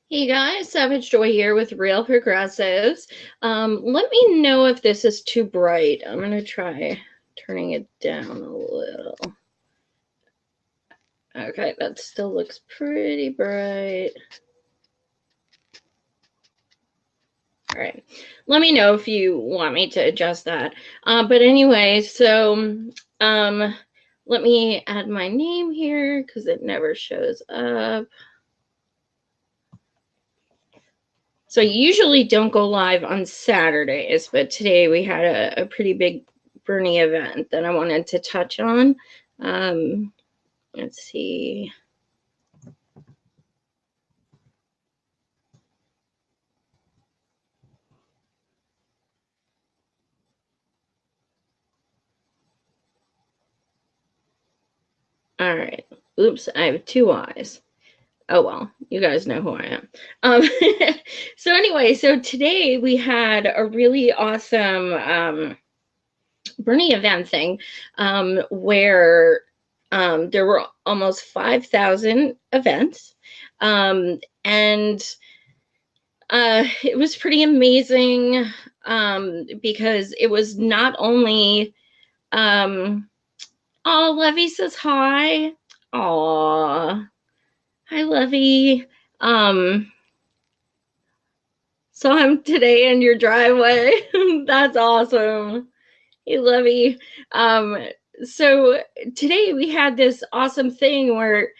Hey guys, Savage Joy here with Real Progressives. Let me know if this is too bright. I'm gonna try turning it down a little. Okay, that still looks pretty bright. All right, let me know if you want me to adjust that. But anyway, um, let me add my name here because it never shows up. So I usually don't go live on Saturdays, but today we had a pretty big Bernie event that I wanted to touch on. Um, let's see. All right. Oops, I have two eyes. Oh well, you guys know who I am. Um, so anyway, so today we had a really awesome Bernie event thing where there were almost 5,000 events. And it was pretty amazing because it was not only, oh, Levy says hi. Aw, hi, Levy. Um, Saw him today in your driveway. That's awesome. Hey, Levy. Um, so today we had this awesome thing where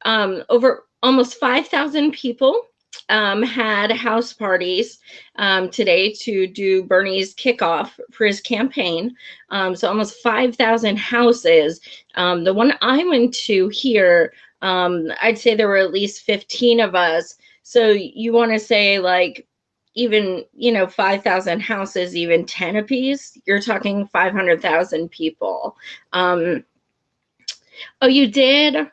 over almost 5,000 people had house parties today to do Bernie's kickoff for his campaign. So almost 5,000 houses. The one I went to here, I'd say there were at least 15 of us. So you want to say like even 5,000 houses, even 10 apiece, you're talking 500,000 people. Oh, you did?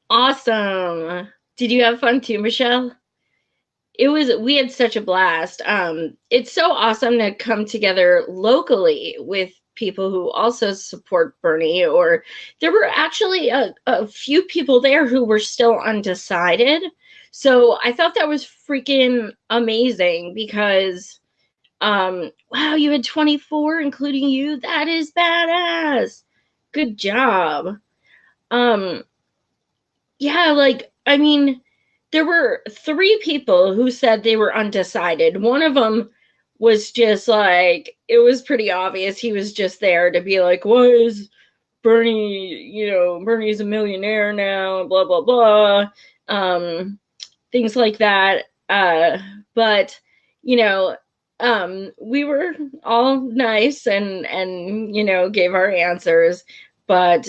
Awesome. Did you have fun too, Michelle? We had such a blast. It's so awesome to come together locally with people who also support Bernie, or there were actually a few people there who were still undecided. So I thought that was freaking amazing because wow, you had 24, including you. That is badass. Good job. Um, yeah, like, I mean, there were three people who said they were undecided. One of them was just like, it was pretty obvious he was just there to be like, why is Bernie, Bernie's a millionaire now, blah, blah, blah. Things like that. But, you know, we were all nice and gave our answers. But,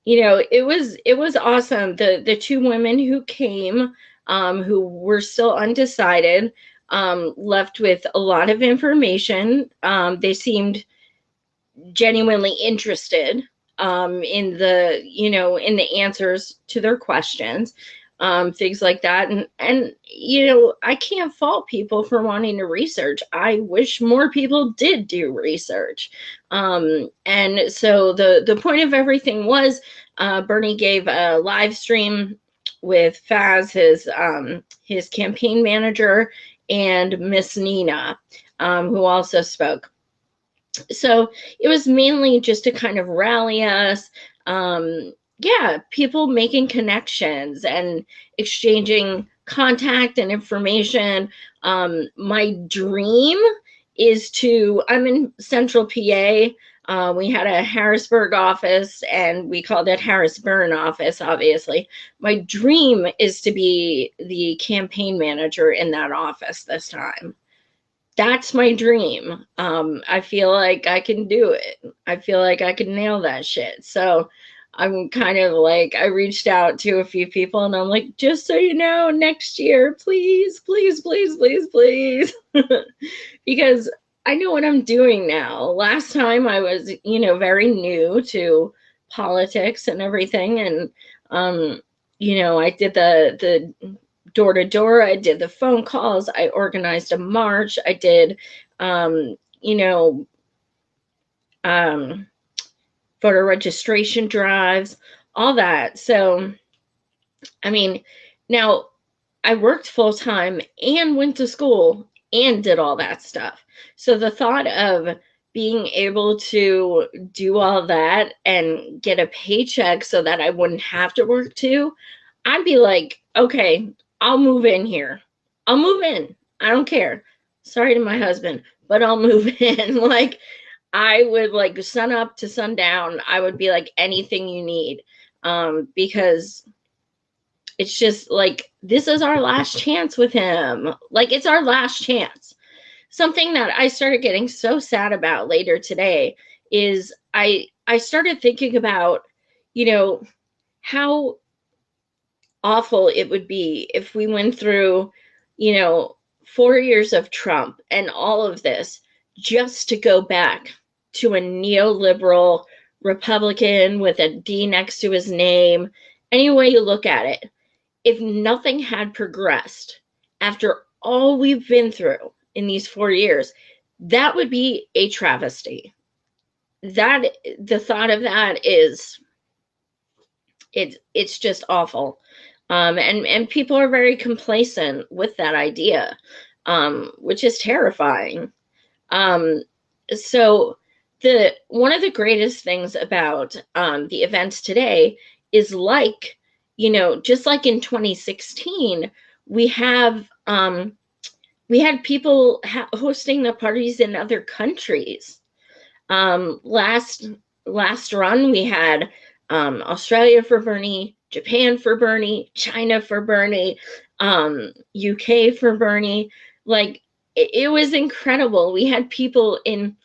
it was awesome. The two women who came, who were still undecided, left with a lot of information. They seemed genuinely interested in the answers to their questions, things like that. And I can't fault people for wanting to research. I wish more people did do research. And so the point of everything was, Bernie gave a live stream with Faz, his campaign manager, and Miss Nina, who also spoke. So it was mainly just to kind of rally us. Yeah, people making connections and exchanging contact and information. My dream is I'm in Central PA. We had a Harrisburg office and we called it Harrisburg office, obviously. My dream is to be the campaign manager in that office this time. That's my dream. I feel like I can do it. I feel like I can nail that shit. So I'm kind of like, I reached out to a few people and I'm like, just so you know, next year, please, please, please, please, please. Because I know what I'm doing now. Last time I was, very new to politics and everything. And, I did the door to door. I did the phone calls. I organized a march. I did, you know, um, voter registration drives, all that. So, I mean, now I worked full time and went to school and did all that stuff. So the thought of being able to do all that and get a paycheck so that I wouldn't have to work too, I'd be like, okay, I'll move in here. I'll move in. I don't care. Sorry to my husband, but I'll move in. Like, I would like sun up to sundown. I would be like, anything you need. Because it's just like, this is our last chance with him. Like, it's our last chance. Something that I started getting so sad about later today is I started thinking about, you know, how awful it would be if we went through, 4 years of Trump and all of this just to go back to a neoliberal Republican with a D next to his name. Any way you look at it, if nothing had progressed after all we've been through in these 4 years, that would be a travesty. That the thought of that is, it's just awful. And people are very complacent with that idea, which is terrifying. So one of the greatest things about the events today is, like, just like in 2016, we had people hosting the parties in other countries. Last run, we had Australia for Bernie, Japan for Bernie, China for Bernie, UK for Bernie. Like, it was incredible. We had people in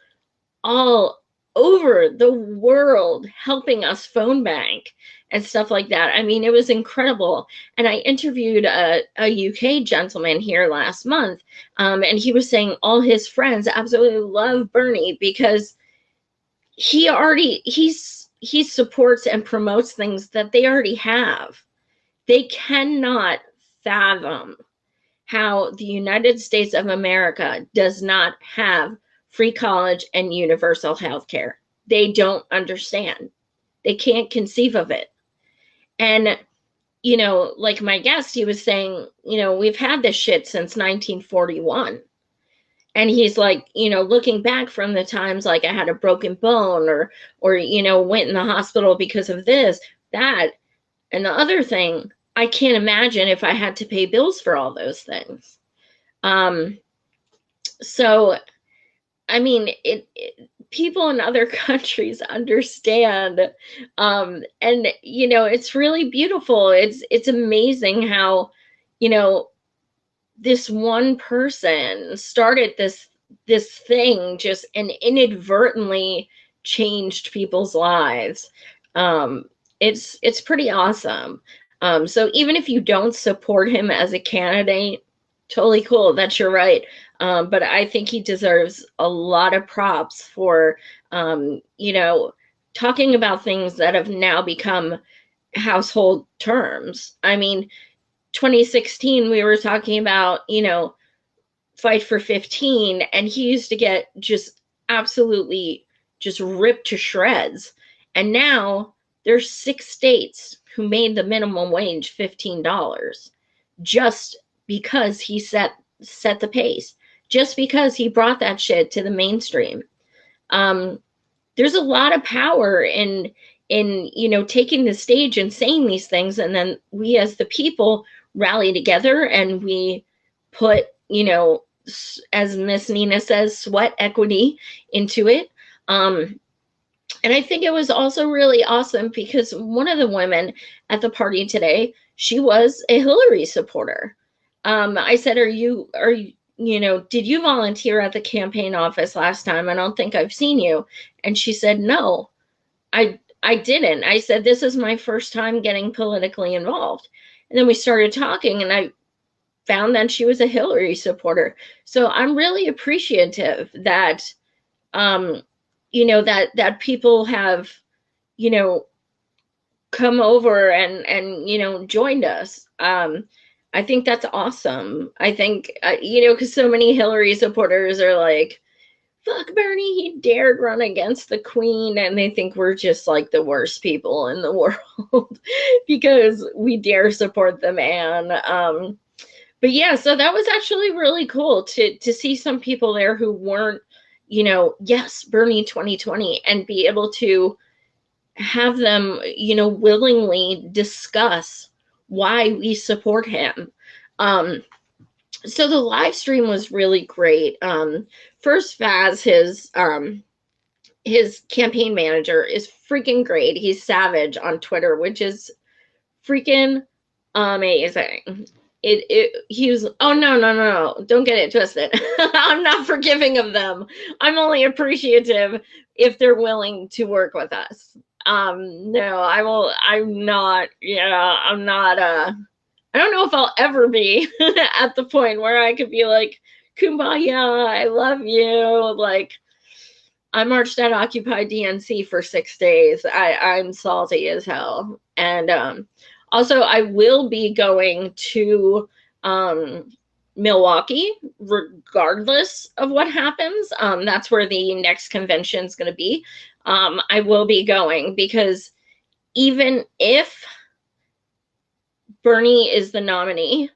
all over the world helping us phone bank and stuff like that. I mean, it was incredible. And I interviewed a UK gentleman here last month, and he was saying all his friends absolutely love Bernie because he supports and promotes things that they already have. They cannot fathom how the United States of America does not have free college and universal health care. They don't understand. They can't conceive of it. And, like my guest, he was saying, we've had this shit since 1941. And he's like, looking back from the times like I had a broken bone or went in the hospital because of this, that, and the other thing, I can't imagine if I had to pay bills for all those things. So, I mean, people in other countries understand, and it's really beautiful. It's amazing how, this one person started this thing just and inadvertently changed people's lives. It's pretty awesome. So even if you don't support him as a candidate, totally cool. That's your right. But I think he deserves a lot of props for, talking about things that have now become household terms. I mean, 2016, we were talking about, fight for 15, and he used to get just absolutely just ripped to shreds. And now there's 6 states who made the minimum wage $15 just because he set the pace, just because he brought that shit to the mainstream. There's a lot of power in taking the stage and saying these things, and then we as the people rally together and we put, as Miss Nina says, sweat equity into it. And I think it was also really awesome because one of the women at the party today, she was a Hillary supporter. I said, did you volunteer at the campaign office last time? I don't think I've seen you. And she said, no, I didn't. I said, this is my first time getting politically involved. And then we started talking, and I found that she was a Hillary supporter. So I'm really appreciative that, that people have, come over and joined us. I think that's awesome. I think, because so many Hillary supporters are like, fuck Bernie, he dared run against the queen, and they think we're just like the worst people in the world because we dare support the man. but yeah, so that was actually really cool to see some people there who weren't, you know, yes, Bernie 2020, and be able to have them, you know, willingly discuss why we support him. So the live stream was really great. First, Faz, his campaign manager, is freaking great. He's Savage on Twitter, which is freaking amazing. He was, oh no, don't get it twisted. I'm not forgiving of them. I'm only appreciative if they're willing to work with us. No, I'm not, yeah, I'm not I don't know if I'll ever be at the point where I could be like, kumbaya, I love you. Like, I marched at Occupy DNC for 6 days. I'm salty as hell. And also, I will be going to Milwaukee, regardless of what happens. That's where the next convention is going to be. I will be going because even if Bernie is the nominee,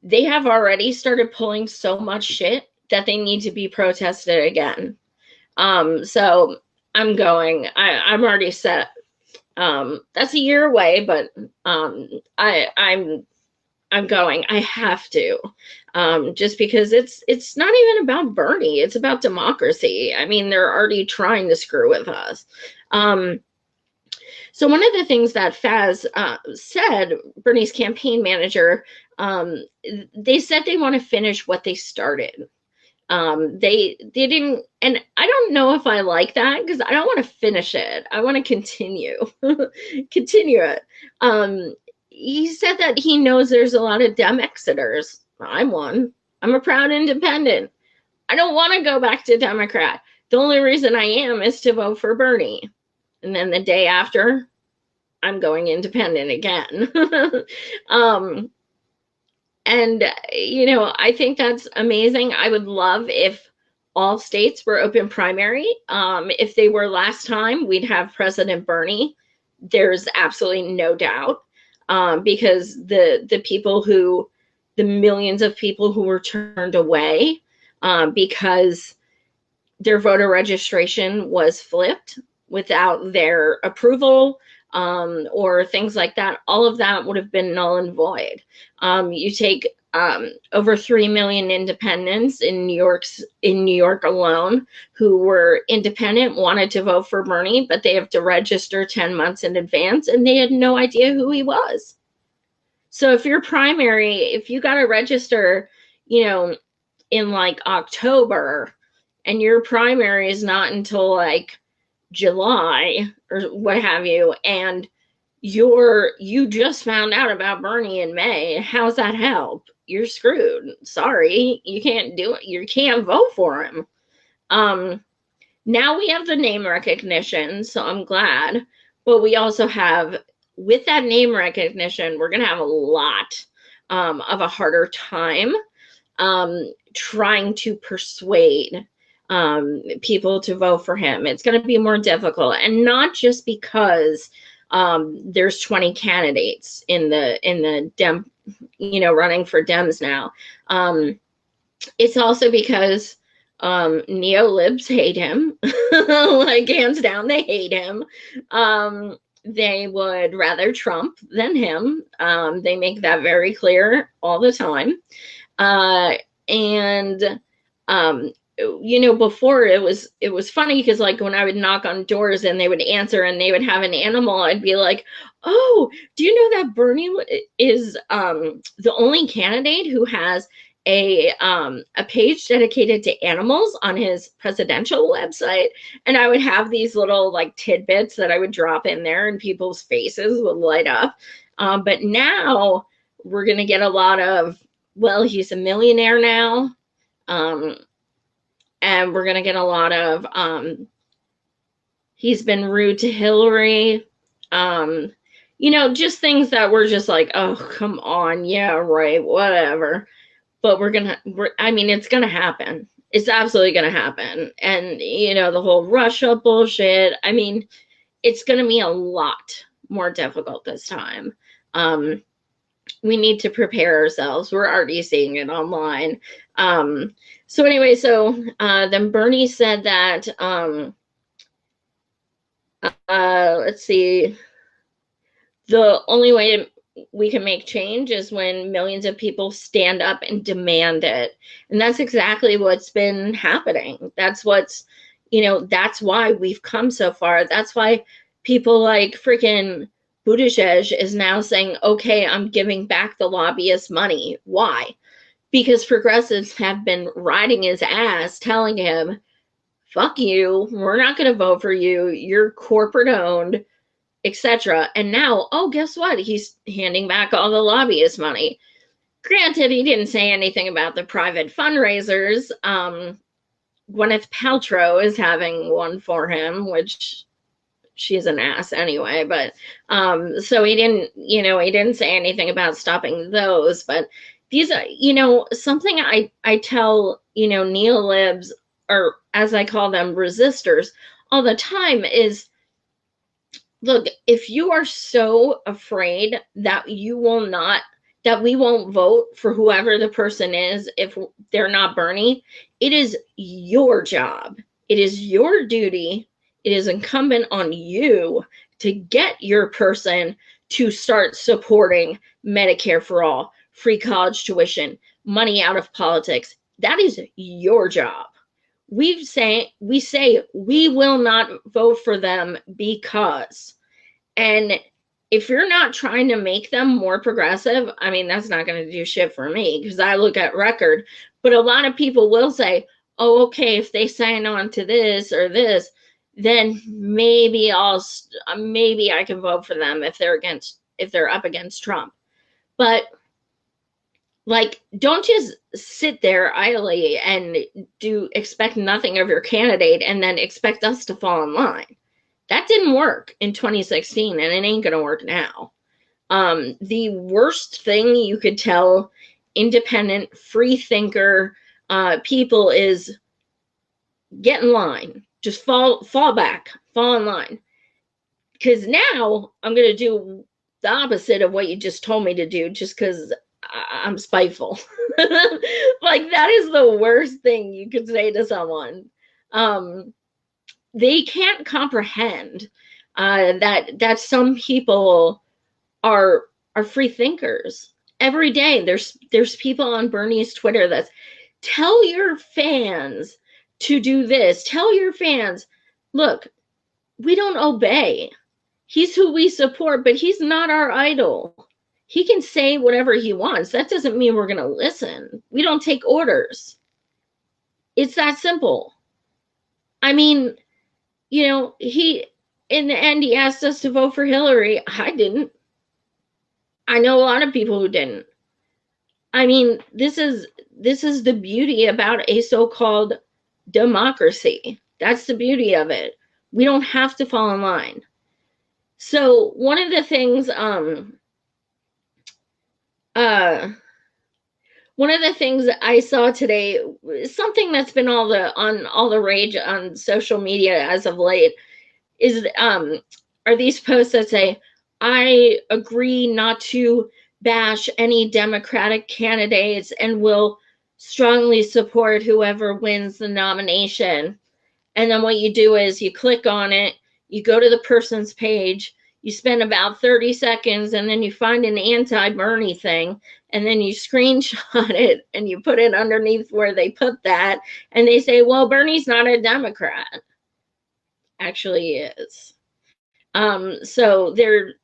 they have already started pulling so much shit that they need to be protested again. So I'm going. I'm already set. That's a year away, but I'm going. I have to. Just because it's not even about Bernie, it's about democracy. I mean, they're already trying to screw with us. So one of the things that Faz said, Bernie's campaign manager, they said they want to finish what they started. They didn't, and I don't know if I like that because I don't want to finish it. I want to continue it. He said that he knows there's a lot of Dem exiters. I'm one. I'm a proud independent. I don't want to go back to Democrat. The only reason I am is to vote for Bernie. And then the day after, I'm going independent again. And, you know, I think that's amazing. I would love if all states were open primary. If they were last time, we'd have President Bernie. There's absolutely no doubt. Because the people who, the millions of people who were turned away because their voter registration was flipped without their approval, or things like that, all of that would have been null and void. You take over 3 million independents in New York alone who were independent, wanted to vote for Bernie, but they have to register 10 months in advance, and they had no idea who he was. So if your primary, if you got to register, you know, in like October, and your primary is not until like July or what have you, and you just found out about Bernie in May, how's that help? You're screwed. Sorry, you can't do it. You can't vote for him. Now we have the name recognition, so I'm glad, but we also have, with that name recognition, we're going to have a lot of a harder time trying to persuade people to vote for him. It's going to be more difficult, and not just because there's 20 candidates in the Dem, you know, running for Dems now. It's also because neolibs hate him, like hands down, they hate him. They would rather Trump than him. They make that very clear all the time. You know, before it was funny because like when I would knock on doors and they would answer and they would have an animal, I'd be like, oh, do you know that Bernie is the only candidate who has a page dedicated to animals on his presidential website? And I would have these little like tidbits that I would drop in there and people's faces would light up. But now we're going to get a lot of, well, he's a millionaire now. And we're going to get a lot of, he's been rude to Hillary. You know, just things that we're just like, oh, come on. Yeah, right. Whatever. But I mean, it's going to happen. It's absolutely going to happen. And, you know, the whole Russia bullshit, I mean, it's going to be a lot more difficult this time. we need to prepare ourselves. We're already seeing it online. So anyway, then Bernie said that, let's see, the only way we can make change is when millions of people stand up and demand it. And that's exactly what's been happening. That's what's, that's why we've come so far. That's why people like freaking Buttigieg is now saying, okay, I'm giving back the lobbyist money. Why? Because progressives have been riding his ass, telling him, fuck you, we're not going to vote for you, you're corporate owned, etc. And now, oh, guess what? He's handing back all the lobbyist money. Granted, he didn't say anything about the private fundraisers. Gwyneth Paltrow is having one for him, which she's an ass anyway. But so he didn't say anything about stopping those. But these are, something I tell, neolibs, or as I call them, resistors, all the time is, look, if you are so afraid that we won't vote for whoever the person is if they're not Bernie, it is your job. It is your duty. It is incumbent on you to get your person to start supporting Medicare for all, free college tuition, money out of politics. That is your job. We say we will not vote for them because, and if you're not trying to make them more progressive, I mean, that's not going to do shit for me because I look at record. But a lot of people will say, oh, okay, if they sign on to this or this, then maybe I can vote for them if they're up against Trump. But like, don't just sit there idly and expect nothing of your candidate and then expect us to fall in line. That didn't work in 2016, and it ain't going to work now. The worst thing you could tell independent, free thinker people is get in line. Just fall back, fall in line. Because now I'm going to do the opposite of what you just told me to do just because I'm spiteful. Like, that is the worst thing you could say to someone. They can't comprehend that some people are free thinkers. Every day there's people on Bernie's Twitter that's, tell your fans to do this. Tell your fans, look, we don't obey. He's who we support, but he's not our idol. He can say whatever he wants. That doesn't mean we're going to listen. We don't take orders. It's that simple. I mean, he, in the end, he asked us to vote for Hillary. I didn't. I know a lot of people who didn't. I mean, this is the beauty about a so-called democracy. That's the beauty of it. We don't have to fall in line. So one of the things I saw today, something that's been on all the rage on social media as of late, is are these posts that say, I agree not to bash any Democratic candidates and will strongly support whoever wins the nomination. And then what you do is you click on it, you go to the person's page, you spend about 30 seconds, and then you find an anti-Bernie thing, and then you screenshot it and you put it underneath where they put that, and they say, well, Bernie's not a Democrat. Actually, he is. So they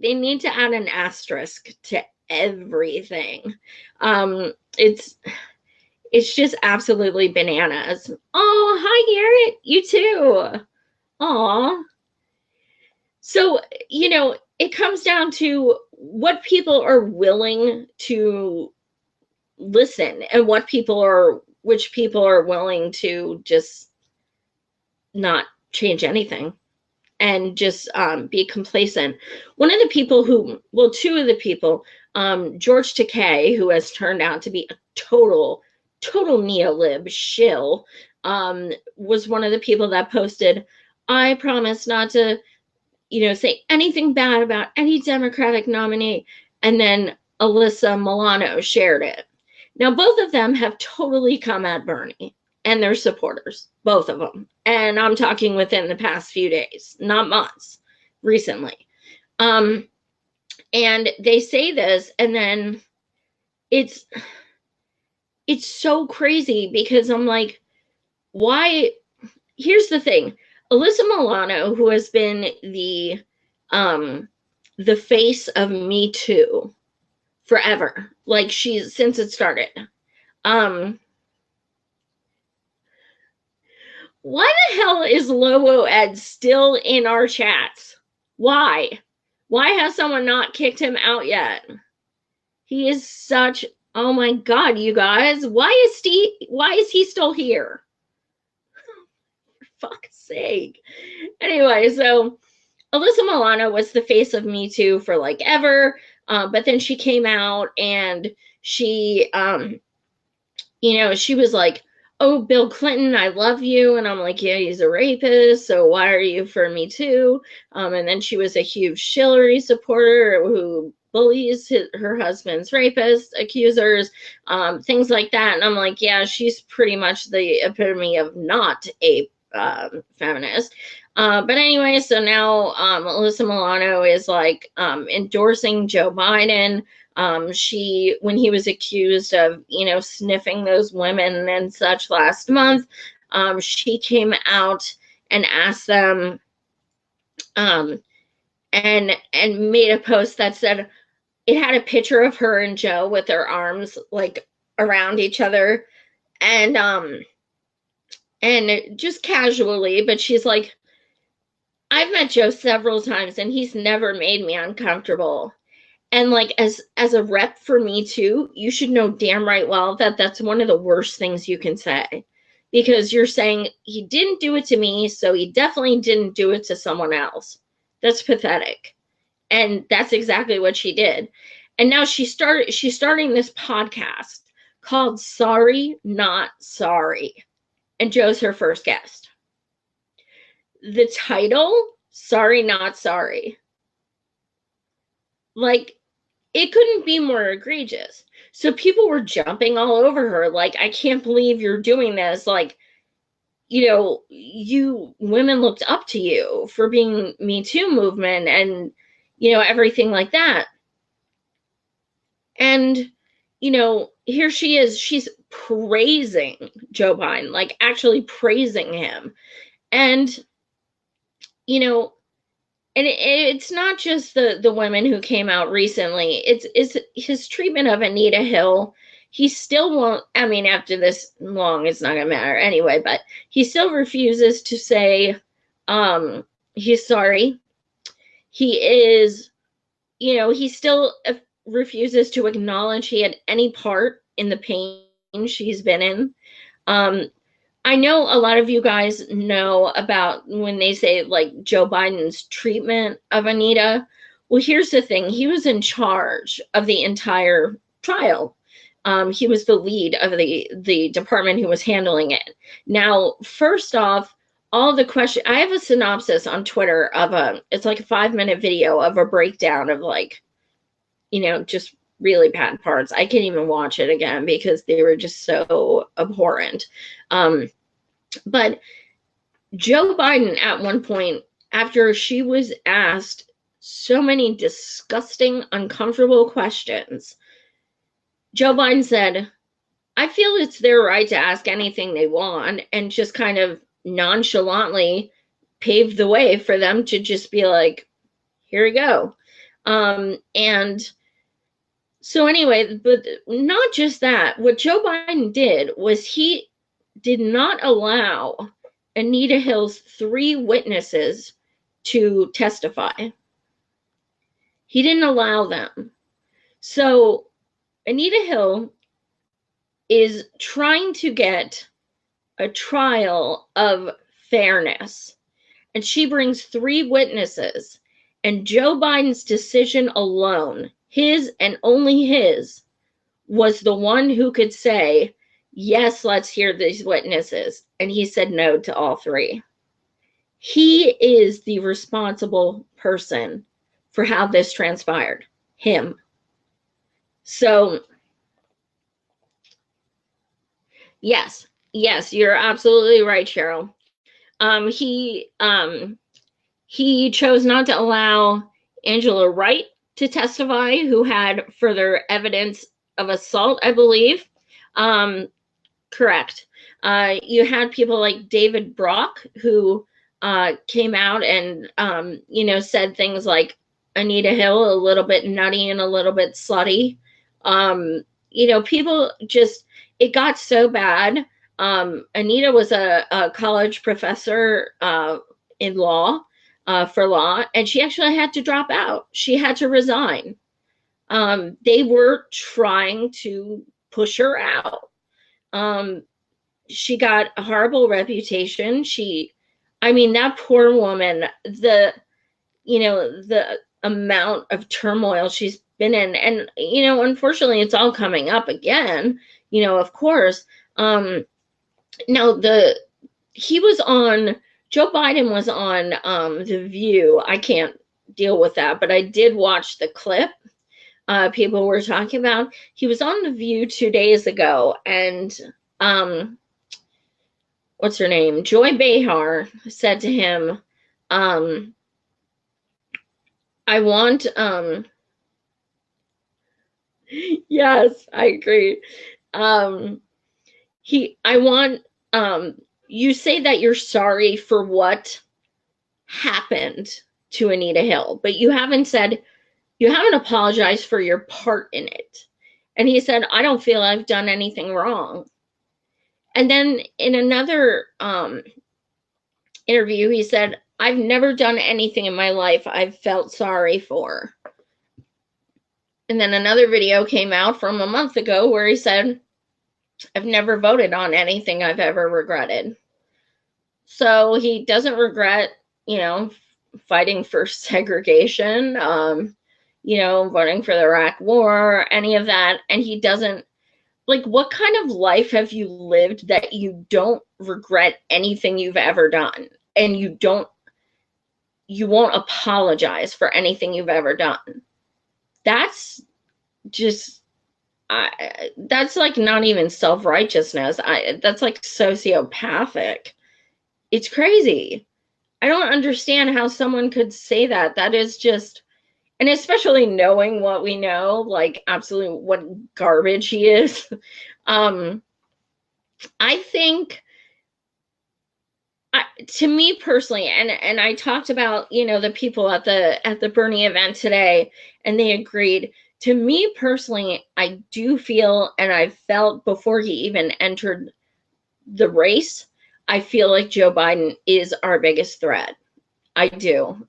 need to add an asterisk to everything. It's just absolutely bananas. Oh, hi, Garrett. You too. Aw. So, it comes down to what people are willing to listen and which people are willing to just not change anything and just be complacent. Two of the people, George Takei, who has turned out to be a total neolib shill, was one of the people that posted, I promise not to say anything bad about any Democratic nominee. And then Alyssa Milano shared it. Now, both of them have totally come at Bernie and their supporters, both of them. And I'm talking within the past few days, not months, recently. And they say this, and then it's so crazy because I'm like, why? Here's the thing. Alyssa Milano, who has been the face of Me Too forever, like since it started. Why the hell is Lobo Ed still in our chats? Why? Why has someone not kicked him out yet? He is such, oh my God, you guys, why is he still here? For fuck's sake. Anyway, so Alyssa Milano was the face of Me Too for like ever, but then she came out and she, she was like, oh, Bill Clinton, I love you. And I'm like, yeah, he's a rapist, so why are you for Me Too? And then she was a huge Hillary supporter who bullies her husband's rapist accusers, things like that. And I'm like, yeah, she's pretty much the epitome of not a feminist. But anyway, so now Alyssa Milano is like endorsing Joe Biden. When he was accused of, sniffing those women and such last month, she came out and asked them, and made a post that said, it had a picture of her and Joe with their arms like around each other, and just casually, but she's like, I've met Joe several times and he's never made me uncomfortable. And like, as a rep for Me Too, you should know damn right well that that's one of the worst things you can say, because you're saying he didn't do it to me, so he definitely didn't do it to someone else. That's pathetic. And that's exactly what she did. And now she's starting this podcast called Sorry, Not Sorry. And Joe's her first guest. The title, Sorry, Not Sorry. Like, it couldn't be more egregious. So people were jumping all over her, like, I can't believe you're doing this. Like, you women looked up to you for being Me Too movement and, everything like that. And, here she is, she's praising Joe Biden, like actually praising him. And, and it's not just the women who came out recently. It's his treatment of Anita Hill. He still won't, after this long, it's not going to matter anyway, but he still refuses to say he's sorry. He is, he still refuses to acknowledge he had any part in the pain she's been in. I know a lot of you guys know about when they say like Joe Biden's treatment of Anita. Well, here's the thing. He was in charge of the entire trial. He was the lead of the department who was handling it. Now, first off, all the questions, I have a synopsis on Twitter of it's like a 5-minute video of a breakdown of like, just really bad parts. I can't even watch it again because they were just so abhorrent. But Joe Biden at one point, after she was asked so many disgusting, uncomfortable questions, Joe Biden said, I feel it's their right to ask anything they want, and just kind of nonchalantly paved the way for them to just be like, here we go. And so anyway, but not just that, what Joe Biden did was he did not allow Anita Hill's 3 witnesses to testify. He didn't allow them. So Anita Hill is trying to get a trial of fairness, and she brings 3 witnesses, and Joe Biden's decision alone, his and only his, was the one who could say, yes, let's hear these witnesses. And he said no to all 3. He is the responsible person for how this transpired. Him. So, yes, yes, you're absolutely right, Cheryl. Um, he um, he chose not to allow Angela Wright to testify, who had further evidence of assault, I believe. Um, Correct. You had people like David Brock, who came out and, said things like Anita Hill, a little bit nutty and a little bit slutty. People just, it got so bad. Anita was a college professor in law, for law, and she actually had to drop out. She had to resign. They were trying to push her out. She got a horrible reputation. That poor woman, the amount of turmoil she's been in. And, unfortunately, it's all coming up again, of course. Now, Joe Biden was on The View. I can't deal with that, but I did watch the clip people were talking about. He was on The View 2 days ago, and what's her name? Joy Behar said to him, I want, yes, I agree. I want, you say that you're sorry for what happened to Anita Hill, but you haven't apologized for your part in it. And he said, I don't feel I've done anything wrong. And then in another interview, he said, I've never done anything in my life I've felt sorry for. And then another video came out from a month ago where he said, I've never voted on anything I've ever regretted. So he doesn't regret, fighting for segregation, voting for the Iraq War, any of that. And he doesn't, what kind of life have you lived that you don't regret anything you've ever done? And you won't apologize for anything you've ever done. That's just, that's like not even self-righteousness. That's like sociopathic. It's crazy. I don't understand how someone could say that. That is just, and especially knowing what we know, like absolutely what garbage he is. I think, to me personally, and I talked about, the people at the Bernie event today, and they agreed. To me personally, I do feel, and I felt before he even entered the race, I feel like Joe Biden is our biggest threat. I do.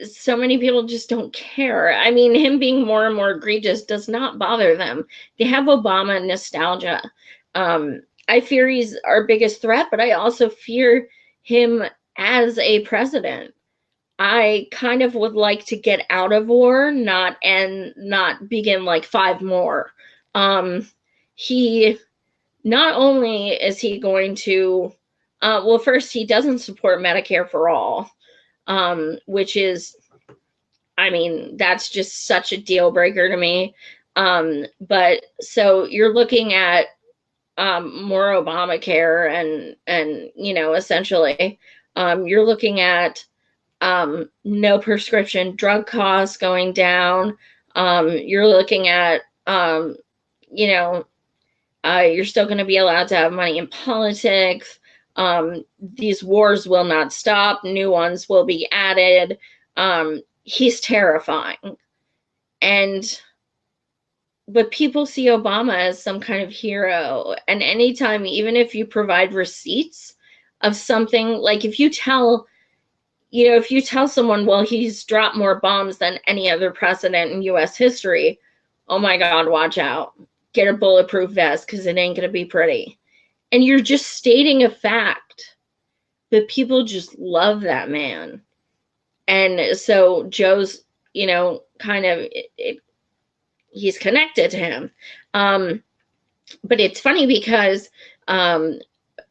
So many people just don't care. I mean, him being more and more egregious does not bother them. They have Obama nostalgia. I fear he's our biggest threat, but I also fear him as a president. I kind of would like to get out of war, not begin like 5 more. He, not only is he going to, first, he doesn't support Medicare for all, which is, that's just such a deal breaker to me. But so you're looking at more Obamacare, and essentially, you're looking at no prescription drug costs going down. You're looking at, you're still going to be allowed to have money in politics. These wars will not stop. New ones will be added. He's terrifying. But people see Obama as some kind of hero. And anytime, even if you provide receipts of something, like if you tell someone, well, he's dropped more bombs than any other president in U.S. history, oh my God, watch out. Get a bulletproof vest, because it ain't going to be pretty. And you're just stating a fact. But people just love that man. And so Joe's, kind of, he's connected to him. But it's funny because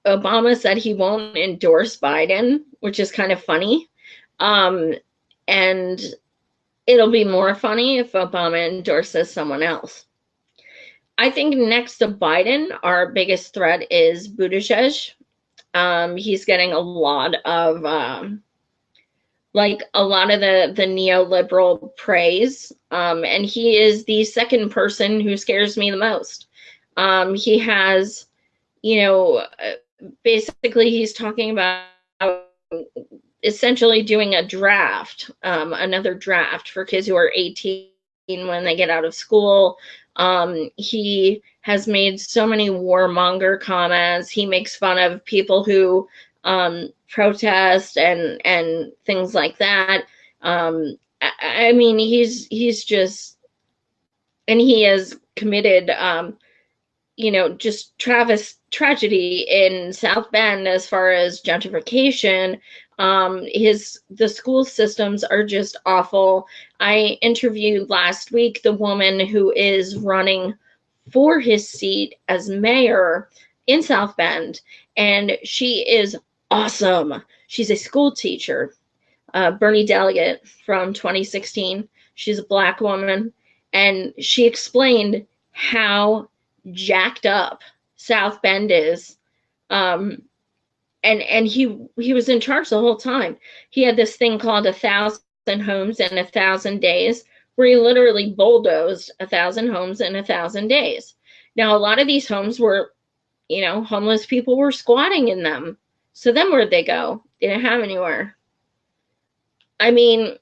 Obama said he won't endorse Biden, which is kind of funny. And it'll be more funny if Obama endorses someone else. I think next to Biden, our biggest threat is Buttigieg. He's getting a lot of the neoliberal praise, and he is the second person who scares me the most. He has, basically he's talking about essentially doing a draft, another draft for kids who are 18 when they get out of school. He has made so many warmonger comments. He makes fun of people who protest and things like that. I mean, he's just, and he has committed, just tragedy in South Bend as far as gentrification. The school systems are just awful. I interviewed last week the woman who is running for his seat as mayor in South Bend, and she is awesome. She's a school teacher, Bernie delegate from 2016. She's a Black woman, and she explained how jacked up South Bend is. And he was in charge the whole time. He had this thing called 1,000 homes in 1,000 days, where he literally bulldozed 1,000 homes in 1,000 days. Now, a lot of these homes were, homeless people were squatting in them. So then where'd they go? They didn't have anywhere. I mean,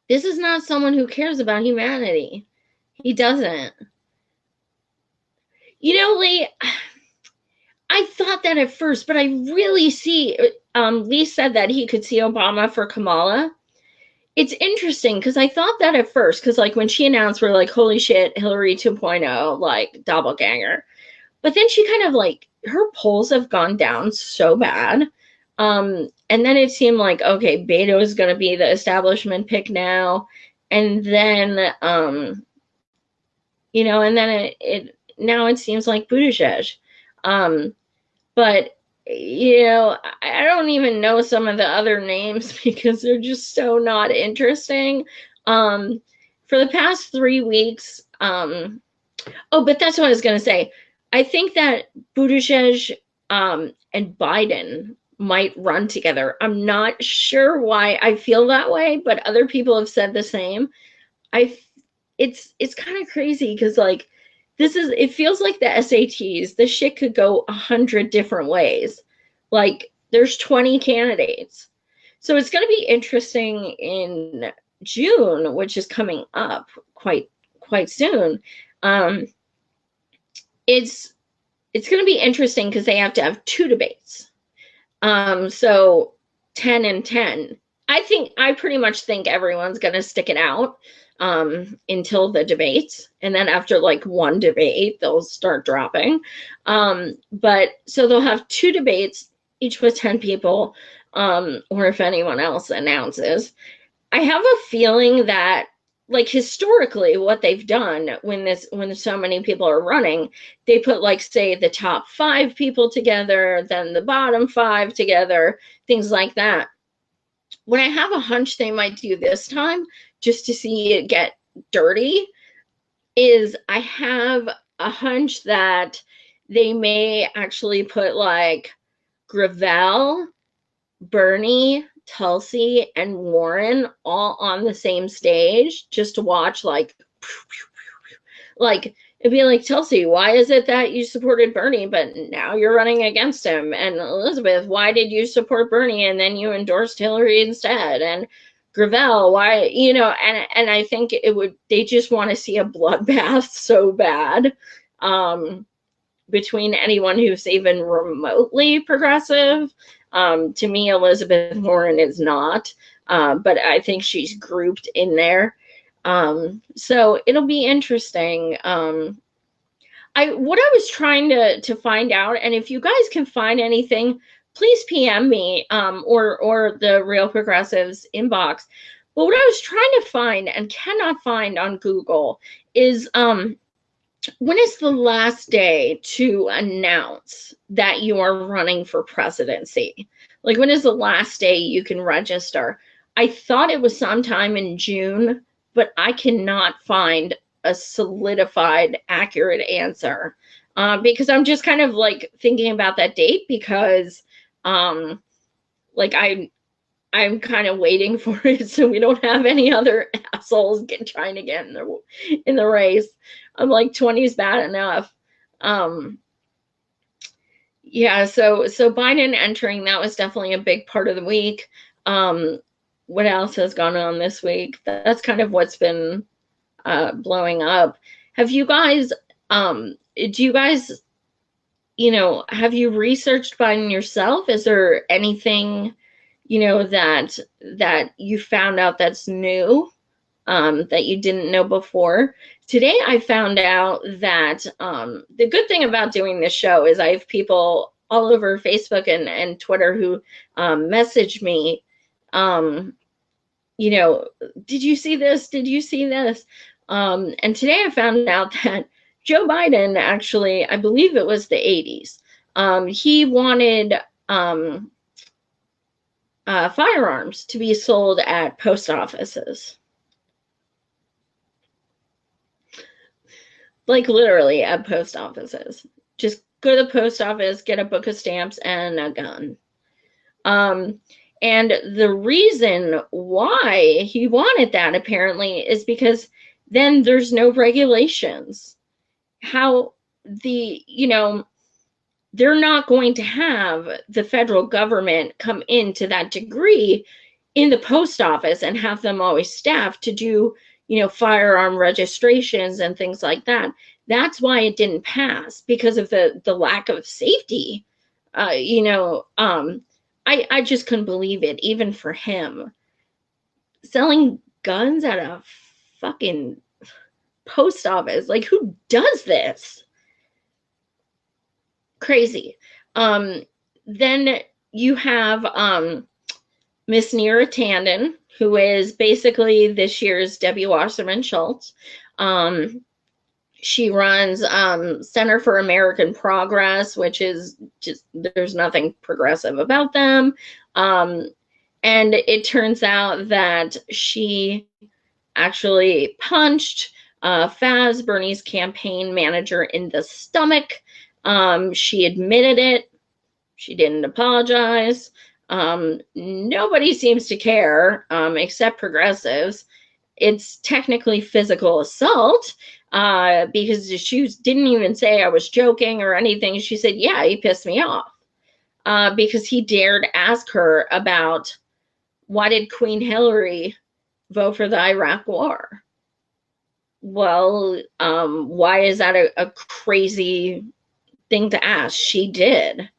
this is not someone who cares about humanity. He doesn't. Lee, I thought that at first, but I really see, Lee said that he could see Obama for Kamala. It's interesting because I thought that at first, because when she announced, we're like, holy shit, Hillary 2.0, doppelganger. But then she kind of her polls have gone down so bad. And then it seemed like, okay, Beto is going to be the establishment pick now. And then, and then now it seems like Buttigieg. But, I don't even know some of the other names because they're just so not interesting. For the past 3 weeks, but that's what I was going to say. I think that Buttigieg and Biden might run together. I'm not sure why I feel that way, but other people have said the same. It's kind of crazy because it feels like the SATs. This shit could go 100 different ways. There's 20 candidates. So it's going to be interesting in June, which is coming up quite soon. It's going to be interesting because they have to have 2 debates. So 10 and 10. I pretty much think everyone's going to stick it out until the debates, and then after 1 debate they'll start dropping. But so they'll have 2 debates, each with 10 people, or if anyone else announces. I have a feeling that historically what they've done when so many people are running, they put say the top 5 people together, then the bottom 5 together, things like that. What I have a hunch they might do this time, just to see it get dirty, is I have a hunch that they may actually put Gravel, Bernie, Tulsi, and Warren all on the same stage just to watch it'd be like, Tulsi, why is it that you supported Bernie but now you're running against him? And Elizabeth, why did you support Bernie and then you endorsed Hillary instead? And Gravel, why, and I think they just want to see a bloodbath so bad between anyone who's even remotely progressive. To me, Elizabeth Warren is not, but I think she's grouped in there. So it'll be interesting. What I was trying to find out, and if you guys can find anything, please PM me, or the Real Progressives inbox. But what I was trying to find and cannot find on Google is when is the last day to announce that you are running for presidency? Like, when is the last day you can register? I thought it was sometime in June, but I cannot find a solidified, accurate answer. Because I'm just kind of like thinking about that date because, like, I'm kind of waiting for it so we don't have any other assholes trying to get in the race. I'm like 20 is bad enough. Yeah, so Biden entering, that was definitely a big part of the week. What else has gone on this week? That's kind of what's been blowing up. Have you guys do you guys, have you researched Biden yourself? Is there anything that you found out that's new, that you didn't know before? Today I found out that the good thing about doing this show is I have people all over Facebook and Twitter who message me, did you see this? Did you see this? And today I found out that Joe Biden, actually, I believe it was the 80s, he wanted firearms to be sold at post offices. Like, literally at post offices. Just go to the post office, get a book of stamps and a gun. And the reason why he wanted that, apparently, is because then there's no regulations. How they're not going to have the federal government come into that degree in the post office and have them always staffed to do, firearm registrations and things like that. That's why it didn't pass, because of the lack of safety. I just couldn't believe it, even for him. Selling guns at a fucking post office. Like, who does this? Crazy. Then you have Miss Neera Tanden, who is basically this year's Debbie Wasserman Schultz. She runs Center for American Progress, which is just, there's nothing progressive about them. And it turns out that she actually punched Faz, Bernie's campaign manager, in the stomach. She admitted it. She didn't apologize. Nobody seems to care, except progressives. It's technically physical assault, because she didn't even say I was joking or anything. She said, yeah, he pissed me off, because he dared ask her about, why did Queen Hillary vote for the Iraq War? Well, why is that a crazy thing to ask? She did.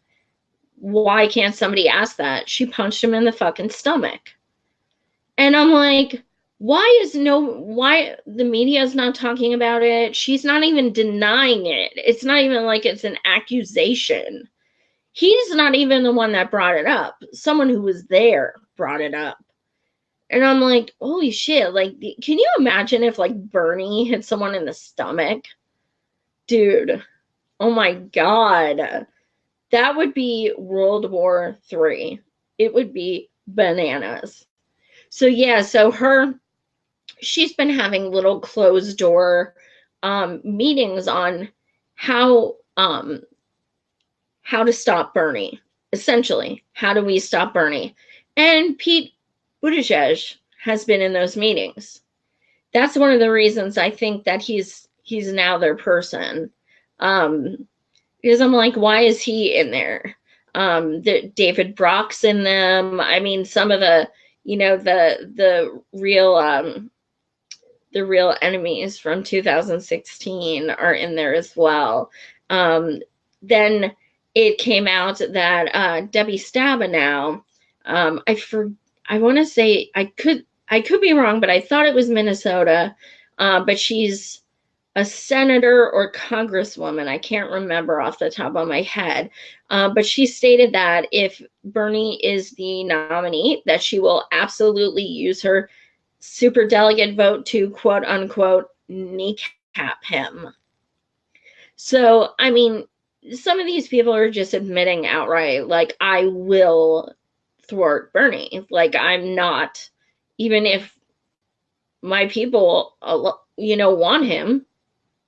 Why can't somebody ask that? She punched him in the fucking stomach. And I'm like, why the media is not talking about it? She's not even denying it. It's not even like it's an accusation. He's not even the one that brought it up. Someone who was there brought it up. And I'm like, holy shit. Like, can you imagine if, like, Bernie hit someone in the stomach? Dude, oh my God. That would be World War III. It would be bananas. So yeah, she's been having little closed door meetings on how to stop Bernie. Essentially, how do we stop Bernie? And Pete Buttigieg has been in those meetings. That's one of the reasons I think that he's now their person. Because I'm like, why is he in there? David Brock's in them. I mean, some of the, the real enemies from 2016 are in there as well. Then it came out that Debbie Stabenow, I want to say, I could be wrong, but I thought it was Minnesota, but she's a senator or congresswoman. I can't remember off the top of my head. But she stated that if Bernie is the nominee, that she will absolutely use her superdelegate vote to, quote unquote, kneecap him. So, I mean, some of these people are just admitting outright, like, I will thwart Bernie. Like, I'm not, even if my people, want him,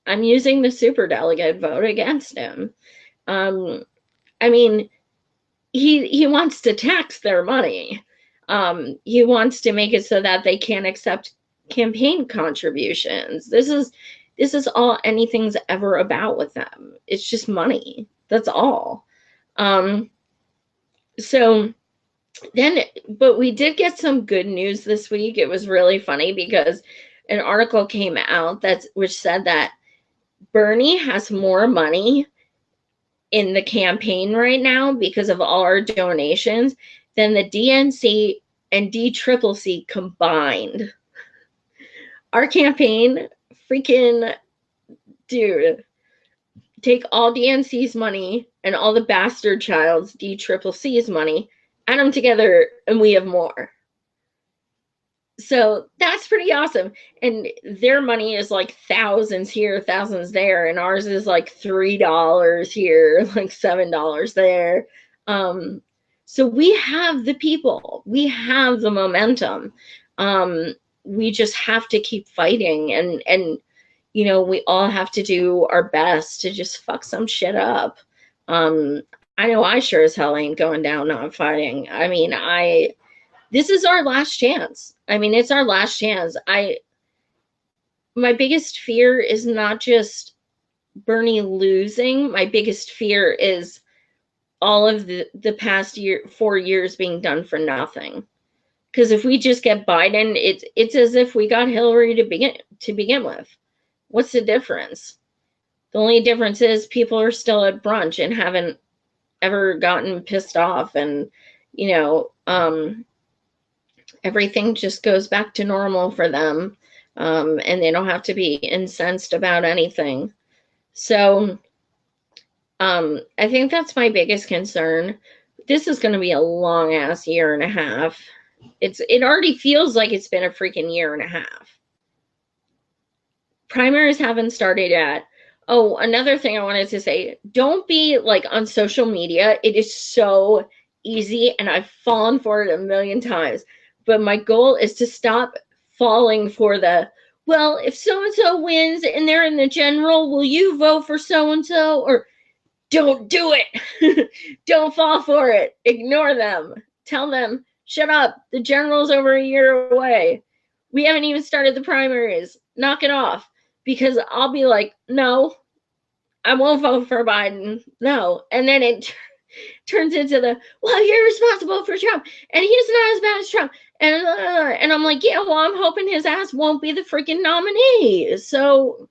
I'm using the superdelegate vote against him. I mean, he wants to tax their money. He wants to make it so that they can't accept campaign contributions. This is all anything's ever about with them. It's just money. That's all. So then, but we did get some good news this week. It was really funny because an article came out which said that Bernie has more money in the campaign right now because of all our donations than the DNC and DCCC combined. Our campaign, freaking dude, take all DNC's money and all the bastard child's DCCC's money, add them together, and we have more. So that's pretty awesome. And their money is like thousands here, thousands there, and ours is like $3 here, like $7 there. So we have the people, we have the momentum. We just have to keep fighting, and we all have to do our best to just fuck some shit up. I know I sure as hell ain't going down not fighting. I mean, this is our last chance. I mean, it's our last chance. My biggest fear is not just Bernie losing. My biggest fear is all of the past 4 years being done for nothing. Because if we just get Biden, it's as if we got Hillary to begin with. What's the difference? The only difference is people are still at brunch and haven't ever gotten pissed off, and everything just goes back to normal for them, and they don't have to be incensed about anything. So I think that's my biggest concern. This is going to be a long ass year and a half. It already feels like it's been a freaking year and a half. Primaries haven't started yet. Oh, another thing I wanted to say, don't be like on social media. It is so easy, and I've fallen for it a million times. But my goal is to stop falling for well, if so-and-so wins and they're in the general, will you vote for so-and-so? Or don't do it. Don't fall for it. Ignore them. Tell them, shut up. The general's over a year away. We haven't even started the primaries. Knock it off. Because I'll be like, no, I won't vote for Biden. No. And then it turns into well, you're responsible for Trump, and he's not as bad as Trump. And I'm like, yeah, well, I'm hoping his ass won't be the freaking nominee. So,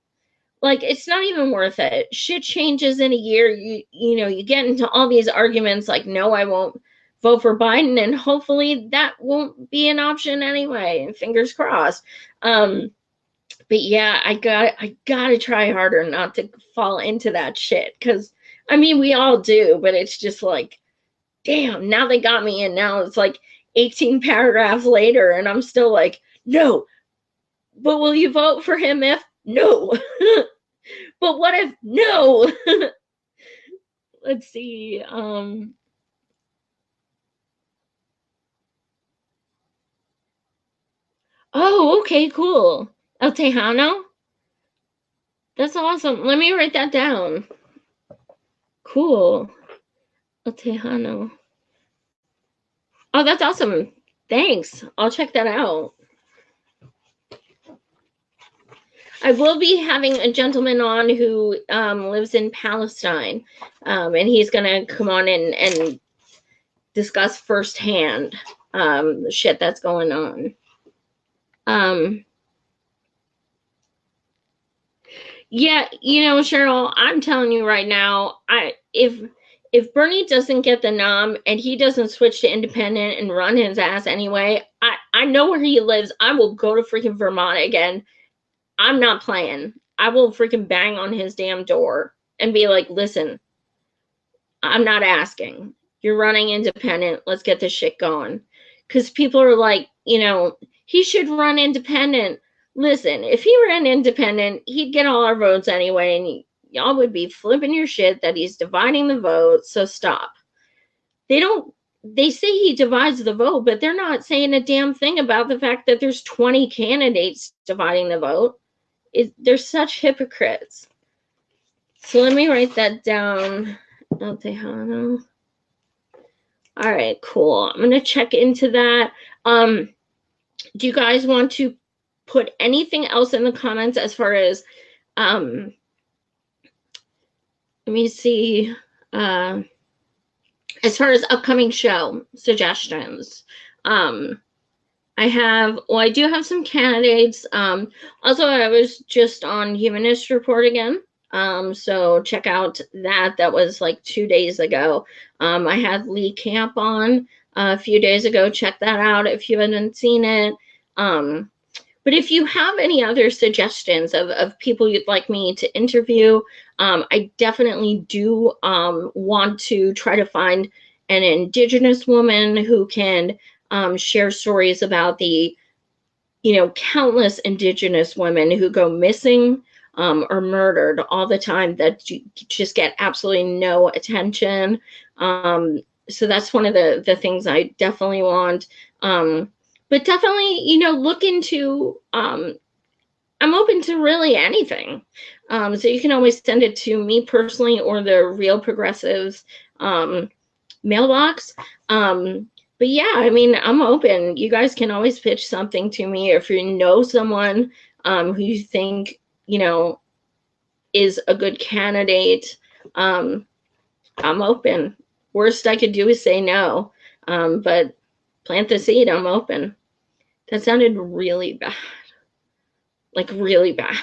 like, it's not even worth it. Shit changes in a year. You get into all these arguments like, no, I won't vote for Biden, and hopefully that won't be an option anyway. And fingers crossed. But yeah, I gotta try harder not to fall into that shit. Because, I mean, we all do, but it's just like, damn, now they got me in. Now it's like 18 paragraphs later, and I'm still like, no. But will you vote for him if? No. But what if? No. Let's see. Oh, okay, cool. El Tejano? That's awesome. Let me write that down. Cool. El Tejano. Oh, that's awesome. Thanks. I'll check that out. I will be having a gentleman on who lives in Palestine, and he's going to come on and discuss firsthand the shit that's going on. Yeah, Cheryl, I'm telling you right now, if Bernie doesn't get the nom and he doesn't switch to independent and run his ass anyway, I know where he lives. I will go to freaking Vermont again. I'm not playing. I will freaking bang on his damn door and be like, listen, I'm not asking. You're running independent. Let's get this shit going. Because people are like, he should run independent. Listen, if he ran independent, he'd get all our votes anyway, and y'all would be flipping your shit that he's dividing the vote. So stop. They say he divides the vote, but they're not saying a damn thing about the fact that there's 20 candidates dividing the vote. They're such hypocrites. So let me write that down. El Tejano. All right, cool. I'm going to check into that. Do you guys want to put anything else in the comments as far as, let me see, as far as upcoming show suggestions? I do have some candidates. Also, I was just on Humanist Report again. So check out that. That was like 2 days ago. I had Lee Camp on a few days ago. Check that out if you haven't seen it. But if you have any other suggestions of people you'd like me to interview, I definitely do want to try to find an Indigenous woman who can share stories about the, countless Indigenous women who go missing or murdered all the time that just get absolutely no attention. So that's one of the things I definitely want. But definitely, look into, I'm open to really anything. So you can always send it to me personally or the Real Progressives mailbox. But yeah, I mean, I'm open. You guys can always pitch something to me. If you know someone who you think, is a good candidate, I'm open. Worst I could do is say no. But plant the seed, I'm open. That sounded really bad. Like really bad.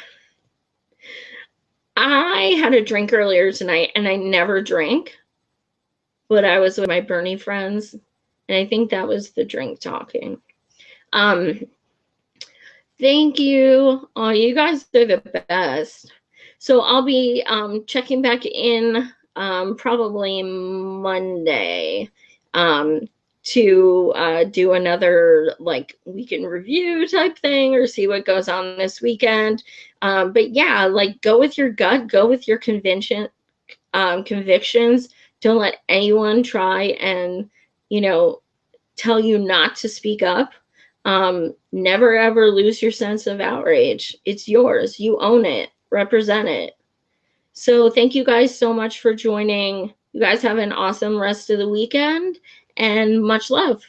I had a drink earlier tonight and I never drink, but I was with my Bernie friends and I think that was the drink talking. Thank you. Oh, you guys are the best. So I'll be checking back in probably Monday to do another like weekend review type thing or see what goes on this weekend. But yeah, like go with your gut, go with your convictions. Don't let anyone try and, tell you not to speak up. Never ever lose your sense of outrage. It's yours. You own it. Represent it. So thank you guys so much for joining. You guys have an awesome rest of the weekend and much love.